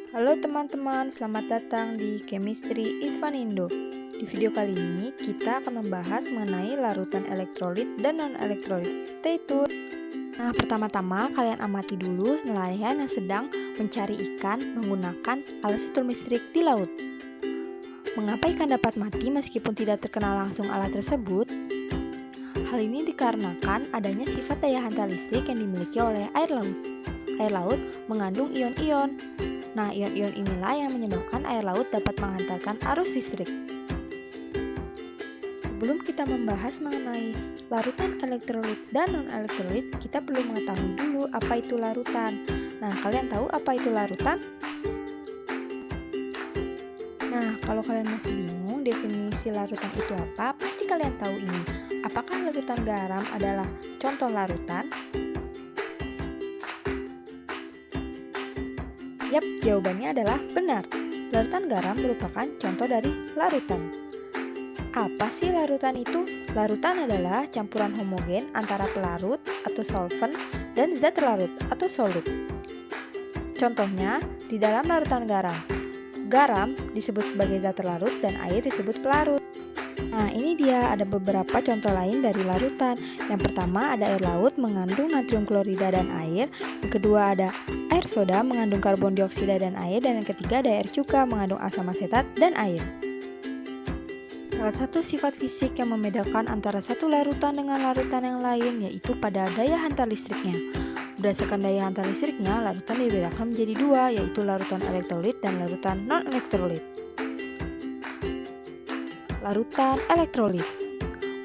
Halo teman-teman, selamat datang di Chemistry is Fun Indo. Di video kali ini kita akan membahas mengenai larutan elektrolit dan non-elektrolit. Stay tune. Nah, pertama-tama kalian amati dulu nelayan yang sedang mencari ikan menggunakan alat setul listrik di laut. Mengapa ikan dapat mati meskipun tidak terkena langsung alat tersebut? Hal ini dikarenakan adanya sifat daya hantar listrik yang dimiliki oleh air laut. Air laut mengandung ion-ion. Nah, ion-ion inilah yang menyebabkan air laut dapat menghantarkan arus listrik. Sebelum kita membahas mengenai larutan elektrolit dan non-elektrolit, kita perlu mengetahui dulu apa itu larutan. Nah, kalian tahu apa itu larutan? Nah, kalau kalian masih bingung definisi larutan itu apa, pasti kalian tahu ini. Apakah larutan garam adalah contoh larutan? Yap, jawabannya adalah benar. Larutan garam merupakan contoh dari larutan. Apa sih larutan itu? Larutan adalah campuran homogen antara pelarut atau solvent dan zat terlarut atau solut. Contohnya, di dalam larutan garam. Garam disebut sebagai zat terlarut dan air disebut pelarut. Nah, ini dia ada beberapa contoh lain dari larutan. Yang pertama ada air laut mengandung natrium klorida dan air. Yang kedua ada air soda mengandung karbon dioksida dan air. Dan yang ketiga ada air cuka mengandung asam asetat dan air. Salah satu sifat fisik yang membedakan antara satu larutan dengan larutan yang lain yaitu pada daya hantar listriknya. Berdasarkan daya hantar listriknya, larutan dibedakan menjadi dua, yaitu larutan elektrolit dan larutan non-elektrolit. Larutan elektrolit.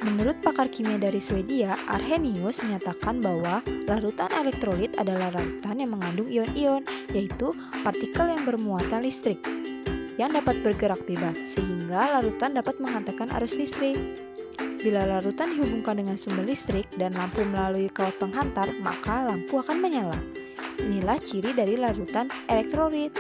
Menurut pakar kimia dari Swedia, Arrhenius menyatakan bahwa larutan elektrolit adalah larutan yang mengandung ion-ion, yaitu partikel yang bermuatan listrik, yang dapat bergerak bebas, sehingga larutan dapat menghantarkan arus listrik. Bila larutan dihubungkan dengan sumber listrik dan lampu melalui kawat penghantar, maka lampu akan menyala. Inilah ciri dari larutan elektrolit.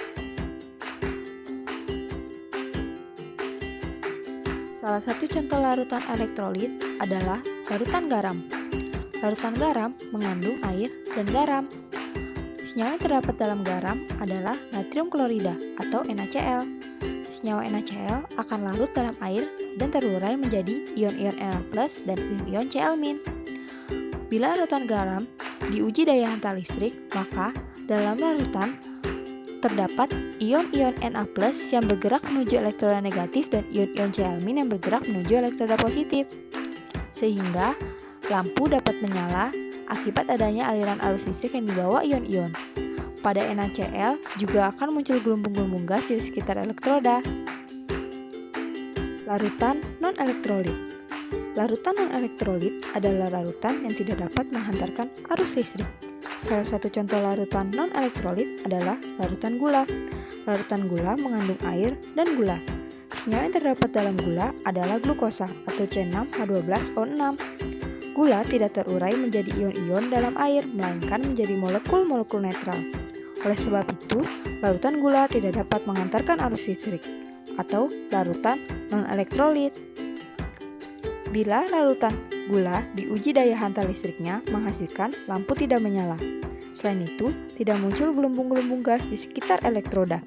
Salah satu contoh larutan elektrolit adalah larutan garam. Larutan garam mengandung air dan garam. Senyawa yang terdapat dalam garam adalah natrium klorida atau NaCl. Senyawa NaCl akan larut dalam air dan terurai menjadi ion-ion Na+ dan ion-ion Cl-. Bila larutan garam diuji daya hantar listrik, maka dalam larutan terdapat ion-ion Na+ yang bergerak menuju elektroda negatif dan ion-ion Cl- yang bergerak menuju elektroda positif. Sehingga lampu dapat menyala akibat adanya aliran arus listrik yang dibawa ion-ion. Pada NaCl juga akan muncul gelombang-gelombang gas di sekitar elektroda. Larutan non-elektrolit. Larutan non-elektrolit adalah larutan yang tidak dapat menghantarkan arus listrik. Salah satu contoh larutan non-elektrolit adalah larutan gula. Larutan gula mengandung air dan gula. Senyawa yang terdapat dalam gula adalah glukosa atau C6H12O6. Gula tidak terurai menjadi ion-ion dalam air, melainkan menjadi molekul-molekul netral. Oleh sebab itu, larutan gula tidak dapat menghantarkan arus listrik, atau larutan non-elektrolit. Bila larutan gula diuji daya hantar listriknya menghasilkan lampu tidak menyala. Selain itu, tidak muncul gelembung-gelembung gas di sekitar elektroda.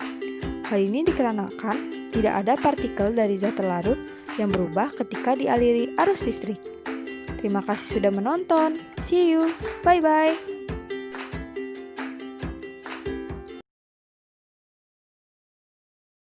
Hal ini dikarenakan tidak ada partikel dari zat terlarut yang berubah ketika dialiri arus listrik. Terima kasih sudah menonton. See you. Bye-bye.